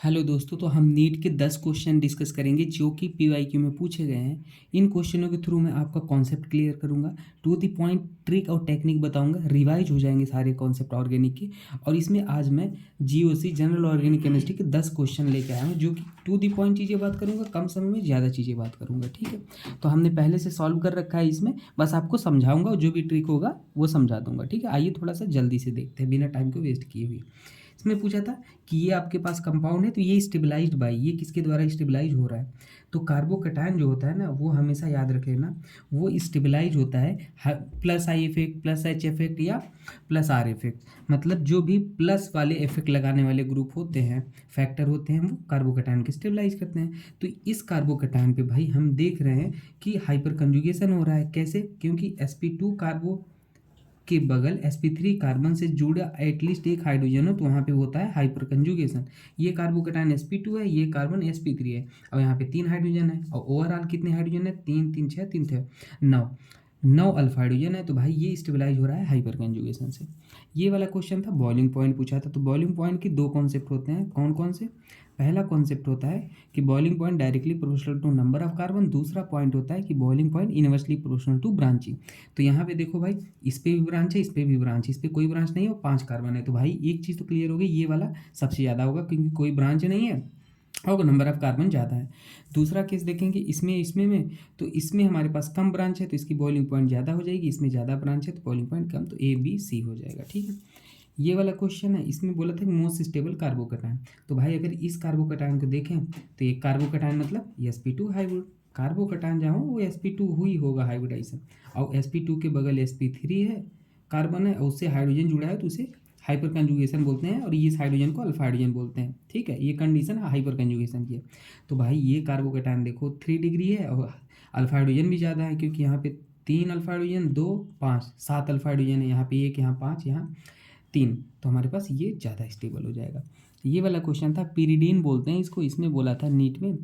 Hello दोस्तों, तो हम नीट के 10 क्वेश्चन डिस्कस करेंगे जो कि पीवाईक्यू में पूछे गए हैं। इन क्वेश्चनों के थ्रू मैं आपका कॉन्सेप्ट क्लियर करूंगा, टू द पॉइंट ट्रिक और टेक्निक बताऊंगा, रिवाइज हो जाएंगे सारे कॉन्सेप्ट ऑर्गेनिक के। और इसमें आज मैं जीओसी जनरल ऑर्गेनिक केमिस्ट्री के 10 क्वेश्चन लेके आया हूँ जो कि टू द पॉइंट चीज़ें बात करूँगा, कम समय में ज़्यादा चीज़ें बात करूँगा। ठीक है, तो हमने पहले से सॉल्व कर रखा है, इसमें बस आपको समझाऊंगा और जो भी ट्रिक होगा वो समझा दूंगा। ठीक है, आइए थोड़ा सा जल्दी से देखते हैं बिना टाइम को वेस्ट किए हुए। इसमें पूछा था कि ये आपके पास कंपाउंड है तो ये स्टेबलाइज्ड बाय, ये किसके द्वारा स्टेबलाइज हो रहा है। तो कार्बोकैटायन जो होता है ना, वो हमेशा याद रख लेना, वो स्टेबलाइज होता है plus I effect, plus H effect या प्लस आर इफेक्ट। मतलब जो भी प्लस वाले इफेक्ट लगाने वाले ग्रुप होते हैं, फैक्टर होते हैं, वो कार्बोकैटायन के स्टेबलाइज करते हैं। तो इस कार्बोकैटायन पे भाई हम देख रहे हैं कि हाइपर कंजुगेशन हो रहा है। कैसे? क्योंकि sp2 कार्बो के बगल sp3 कार्बन से जुड़ा एटलीस्ट एक हाइड्रोजन हो तो वहाँ पे होता है हाइपर कंजुगेशन। ये कार्बोकैटायन sp2 है, ये कार्बन sp3 है, और यहाँ पे 3 हाइड्रोजन है। और ओवरऑल कितने हाइड्रोजन है? 3 3 6 3 थे 9, 9 अल्फा हाइड्रोजन है। तो भाई ये स्टेबलाइज हो रहा है हाइपर कंजुगेशन से। ये वाला क्वेश्चन था, बॉइलिंग पॉइंट पूछा था। तो बॉइलिंग पॉइंट के दो कॉन्सेप्ट होते हैं, कौन कौन से? पहला कॉन्सेप्ट होता है कि boiling point directly proportional to number of carbon. दूसरा पॉइंट होता है कि boiling point inversely proportional to branching. तो यहाँ पे देखो भाई, इस पे भी ब्रांच है, इस पे भी ब्रांच है, इस पे कोई ब्रांच नहीं है और 5 कार्बन है। तो भाई एक चीज़ तो क्लियर हो गई, ये वाला सबसे ज़्यादा होगा क्योंकि कोई ब्रांच नहीं है और नंबर ऑफ कार्बन ज़्यादा है। दूसरा केस देखेंगे, इसमें इसमें में तो इसमें हमारे पास कम ब्रांच है तो इसकी बॉइलिंग पॉइंट ज़्यादा हो जाएगी, इसमें ज़्यादा ब्रांच है तो बॉइलिंग पॉइंट कम, तो ए बी सी हो जाएगा। ठीक है, ये वाला क्वेश्चन है। इसमें बोला था कि मोस्ट स्टेबल कार्बोकैटायन। तो भाई अगर इस कार्बोकैटायन को देखें तो एक कार्बोकैटायन मतलब sp2 हाइब्रिड। कार्बोकैटायन जहाँ हो वो sp2 हुई होगा हाइब्रिडाइजेशन, और sp2 के बगल sp3 है, कार्बन है, और उससे हाइड्रोजन जुड़ा है तो उसे हाइपर कंजुगेशन बोलते हैं, और इस हाइड्रोजन को अल्फा हाइड्रोजन बोलते हैं। ठीक है, ये कंडीशन हाइपर कंजुगेशन की है। तो भाई ये कार्बोकैटायन देखो 3 डिग्री है और अल्फा हाइड्रोजन भी ज़्यादा है, क्योंकि यहाँ पे 3 अल्फा हाइड्रोजन, 2 5 7 अल्फा हाइड्रोजन है, यहाँ पे 1, यहाँ 5, यहाँ 3। तो हमारे पास ये ज़्यादा स्टेबल हो जाएगा। ये वाला क्वेश्चन था, पीरिडीन बोलते हैं इसको। इसमें बोला था नीट में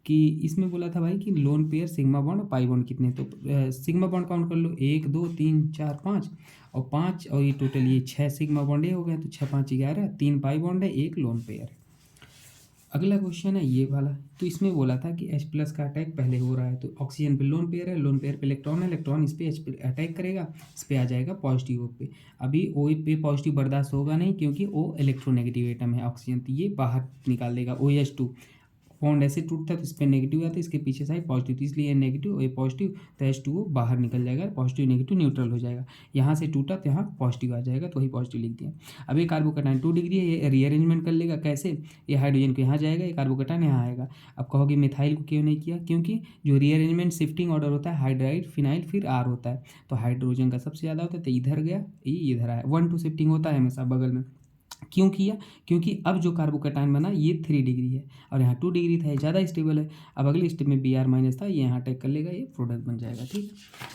कि इसमें बोला था भाई कि लोन पेयर सिग्मा बॉन्ड और पाई बॉन्ड कितने। तो सिग्मा बॉन्ड काउंट कर लो, 1 2 3 4 5, और 5 और ये टोटल ये 6 सिग्मा बॉन्ड ये हो गए, तो 6 5 11, 3 पाई बॉन्ड है, 1 लोन पेयर है। अगला क्वेश्चन है ये वाला। तो इसमें बोला था कि H प्लस का अटैक पहले हो रहा है, तो ऑक्सीजन पे लोन पेयर है, लोन पेयर पे इलेक्ट्रॉन है, इलेक्ट्रॉन इस पे H पे अटैक करेगा, इस पे आ जाएगा पॉजिटिव O पे। अभी O पे पॉजिटिव बर्दाश्त होगा नहीं क्योंकि O इलेक्ट्रोनेगेटिव एटम है ऑक्सीजन, तो ये बाहर निकाल देगा OH2। बॉन्ड ऐसे टूटता है तो इस पर नेगेटिव आता है, इसके पीछे साइड पॉजिटिव, तो इसलिए नेगेटिव और ये पॉजिटिव, तो H2O बाहर निकल जाएगा, पॉजिटिव नेगेटिव न्यूट्रल हो जाएगा। यहाँ से टूटा तो यहाँ पॉजिटिव आ जाएगा, तो वही पॉजिटिव लिख दिया। अब ये कार्बोकैटायन 2 डिग्री है, ये रीअरेंजमेंट कर लेगा। कैसे? ये हाइड्रोजन को यहाँ जाएगा, ये कार्बोकैटायन यहाँ आएगा। अब कहोगे मिथाइल को क्यों नहीं किया? क्योंकि जो रीअरेंजमेंट शिफ्टिंग ऑर्डर होता है, हाइड्राइड फिनाइल फिर आर होता है, तो हाइड्रोजन का सबसे ज़्यादा होता है, तो इधर गया, ये इधर आया। 1 2 शिफ्टिंग होता है हमेशा बगल में। क्यों किया? क्योंकि अब जो कार्बोकैटायन बना ये 3 डिग्री है और यहाँ 2 डिग्री था, ये ज़्यादा स्टेबल है। अब अगले स्टेप में Br माइनस था, ये यहाँ अटैक कर लेगा, ये प्रोडक्ट बन जाएगा। ठीक,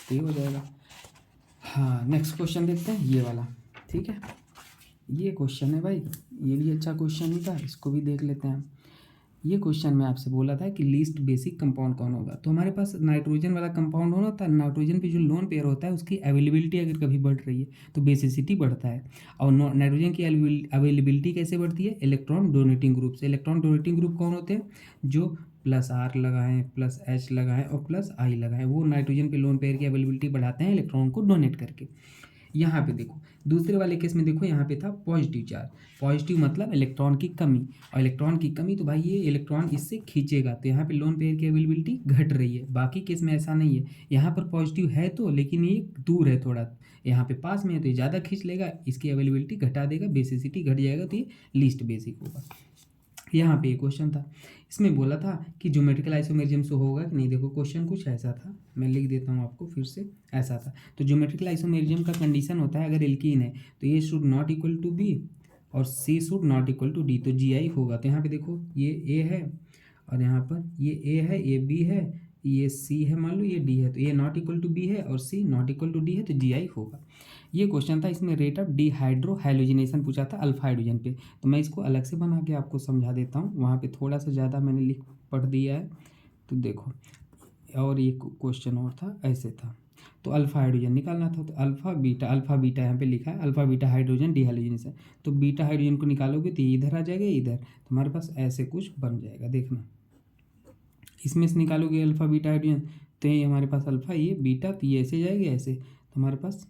तो ये हो जाएगा। हाँ, नेक्स्ट क्वेश्चन देखते हैं, ये वाला। ठीक है, ये क्वेश्चन है भाई, ये भी अच्छा क्वेश्चन ही था, इसको भी देख लेते हैं। ये क्वेश्चन में आपसे बोला था कि लीस्ट बेसिक कंपाउंड कौन होगा। तो हमारे पास नाइट्रोजन वाला कंपाउंड होना था, नाइट्रोजन पे जो लोन पेयर होता है उसकी अवेलेबिलिटी अगर कभी बढ़ रही है तो बेसिसिटी बढ़ता है। और नाइट्रोजन की अवेलेबिलिटी कैसे बढ़ती है? इलेक्ट्रॉन डोनेटिंग ग्रुप से। इलेक्ट्रॉन डोनेटिंग ग्रुप कौन होते हैं? जो प्लस आर लगाएं, प्लस एच लगाएं और प्लस आई लगाएं, वो नाइट्रोजन पे लोन पेयर की अवेलेबिलिटी बढ़ाते हैं इलेक्ट्रॉन को डोनेट करके। यहाँ पे देखो, दूसरे वाले केस में देखो, यहाँ पे था पॉजिटिव चार्ज। पॉजिटिव मतलब इलेक्ट्रॉन की कमी, और इलेक्ट्रॉन की कमी तो भाई ये इलेक्ट्रॉन इससे खींचेगा, तो यहाँ पे लोन पेयर की अवेलेबिलिटी घट रही है। बाकी केस में ऐसा नहीं है, यहाँ पर पॉजिटिव है तो, लेकिन ये दूर है थोड़ा, यहाँ पे पास में है तो ये ज़्यादा खींच लेगा, इसकी अवेलेबिलिटी घटा देगा, बेसिसिटी घट जाएगा, तो ये लीस्ट बेसिक होगा। यहाँ पे क्वेश्चन था, इसमें बोला था कि ज्योमेट्रिकल आइसोमेरिज्म से होगा कि नहीं। देखो क्वेश्चन कुछ ऐसा था, मैं लिख देता हूँ आपको फिर से। ऐसा था, तो ज्योमेट्रिकल आइसोमेरिज्म का कंडीशन होता है अगर एल्कीन है तो ये should not equal to B और C should not equal to D, तो जी आई होगा। तो यहाँ पे देखो ये ए है और यहाँ पर ये ए है, ये बी है, ये सी है, मान लो ये डी है, तो ये नॉट इक्वल टू बी है और सी नॉट इक्वल टू डी है, तो जी आई होगा। ये क्वेश्चन था, इसमें रेट ऑफ डिहाइड्रो हाइड्रोजनेशन पूछा था अल्फा हाइड्रोजन पे। तो मैं इसको अलग से बना के आपको समझा देता हूँ, वहाँ पे थोड़ा सा ज़्यादा मैंने लिख पढ़ दिया है, तो देखो। और ये क्वेश्चन और था, ऐसे था तो अल्फा हाइड्रोजन निकालना था, तो अल्फा बीटा यहाँ पे लिखा है, अल्फा बीटा हाइड्रोजन डिहाइड्रोजनेशन। तो बीटा हाइड्रोजन को निकालोगे तो ये इधर आ जाएगा, इधर तो हमारे पास ऐसे कुछ बन जाएगा। देखना इसमें से निकालोगे अल्फा बीटा हाइड्रोजन, तो ये हमारे पास अल्फा, ये बीटा, तो ये ऐसे जाएगा ऐसे, तो हमारे पास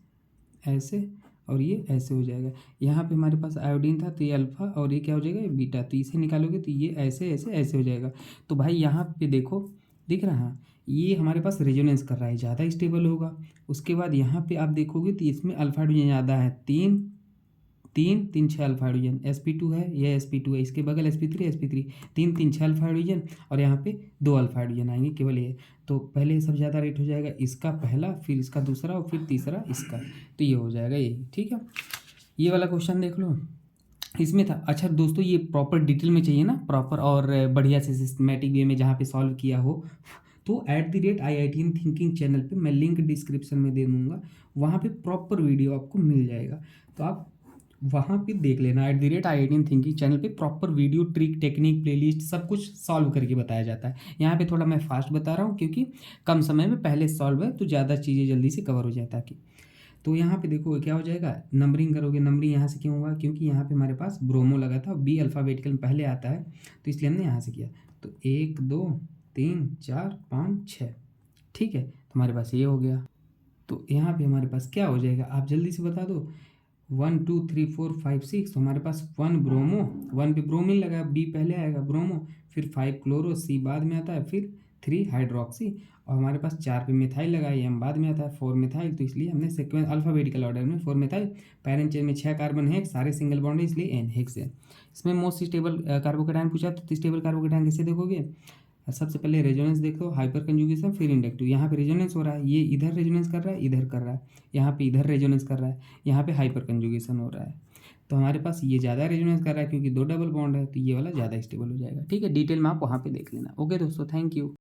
ऐसे और ये ऐसे हो जाएगा। यहाँ पे हमारे पास आयोडीन था, तो ये अल्फा और ये क्या हो जाएगा, ये बीटा, तो इसे निकालोगे तो ये ऐसे ऐसे ऐसे हो जाएगा। तो भाई यहाँ पे देखो, दिख रहा है, ये हमारे पास रेजोनेंस कर रहा है, ज़्यादा स्टेबल होगा। उसके बाद यहाँ पे आप देखोगे तो इसमें अल्फा हाइड्रोजन ज़्यादा है, तीन तीन तीन छः अल्फा हाइड्रोजन, sp2 है, यह sp2 है, इसके बगल sp3 तीन तीन छः अल्फा हाइड्रोजन, और यहाँ पे दो अल्फा हाइड्रोजन आएंगे केवल ये। तो पहले सब ज़्यादा रेट हो जाएगा, इसका पहला, फिर इसका दूसरा और फिर तीसरा इसका, तो ये हो जाएगा यही। ठीक है, ये वाला क्वेश्चन देख लो, इसमें था। अच्छा दोस्तों, ये प्रॉपर डिटेल में चाहिए ना, प्रॉपर और बढ़िया से सिस्टमेटिक वे में जहाँ पे सॉल्व किया हो, तो @IITian थिंकिंग चैनल पे मैं लिंक डिस्क्रिप्शन में दे दूँगा, वहाँ पे प्रॉपर वीडियो आपको मिल जाएगा, तो आप वहाँ पे देख लेना। @IITian थिंकिंग चैनल पे proper video, trick, technique, playlist सब कुछ सॉल्व करके बताया जाता है। यहाँ पे थोड़ा मैं फास्ट बता रहा हूँ क्योंकि कम समय में पहले सॉल्व है, तो ज़्यादा चीज़ें जल्दी से कवर हो जाता है। तो यहाँ पे देखो क्या हो जाएगा, नंबरिंग करोगे, नंबरिंग यहाँ से क्यों हुआ, क्योंकि यहाँ पे हमारे पास ब्रोमो लगा था, बी अल्फ़ाबेटिकल में पहले आता है, तो इसलिए हमने यहाँ से किया। तो 1 2 3 4 5 6, ठीक है, तो हमारे पास ये हो गया। तो यहाँ पे हमारे पास क्या हो जाएगा, आप जल्दी से बता दो। 1 2 3 4 5 6, तो हमारे पास 1 ब्रोमो, 1 पे ब्रोमीन लगा, बी पहले आएगा ब्रोमो, फिर 5 क्लोरो, सी बाद में आता है, फिर 3 हाइड्रोक्सी, और हमारे पास 4 पे मिथाइल लगा, ये हम बाद में आता है, 4 मिथाइल, तो इसलिए हमने सीक्वेंस अल्फ़ाबेटिकल ऑर्डर में 4 मिथाइल। पैरेंट चेन में 6 कार्बन है, सारे सिंगल बॉन्ड है, इसलिए एन हेक्सेन। इसमें मोस्ट स्टेबल कार्बोकेटायन पूछा, तो स्टेबल कार्बोकेटायन कैसे देखोगे, सबसे पहले रेजोनेंस देखो, हाइपर कंजुगेशन, फिर इंडक्टिव। यहाँ पे रेजोनेंस हो रहा है, ये इधर रेजोनेंस कर रहा है, इधर कर रहा है, यहाँ पे इधर रेजोनेंस कर रहा है, यहाँ पे हाइपर कंजुगेशन हो रहा है, तो हमारे पास ये ज़्यादा रेजोनेंस कर रहा है क्योंकि 2 डबल बॉन्ड है, तो ये वाला ज़्यादा स्टेबल हो जाएगा। ठीक है, डिटेल में आप वहाँ पे देख लेना। ओके दोस्तों, थैंक यू।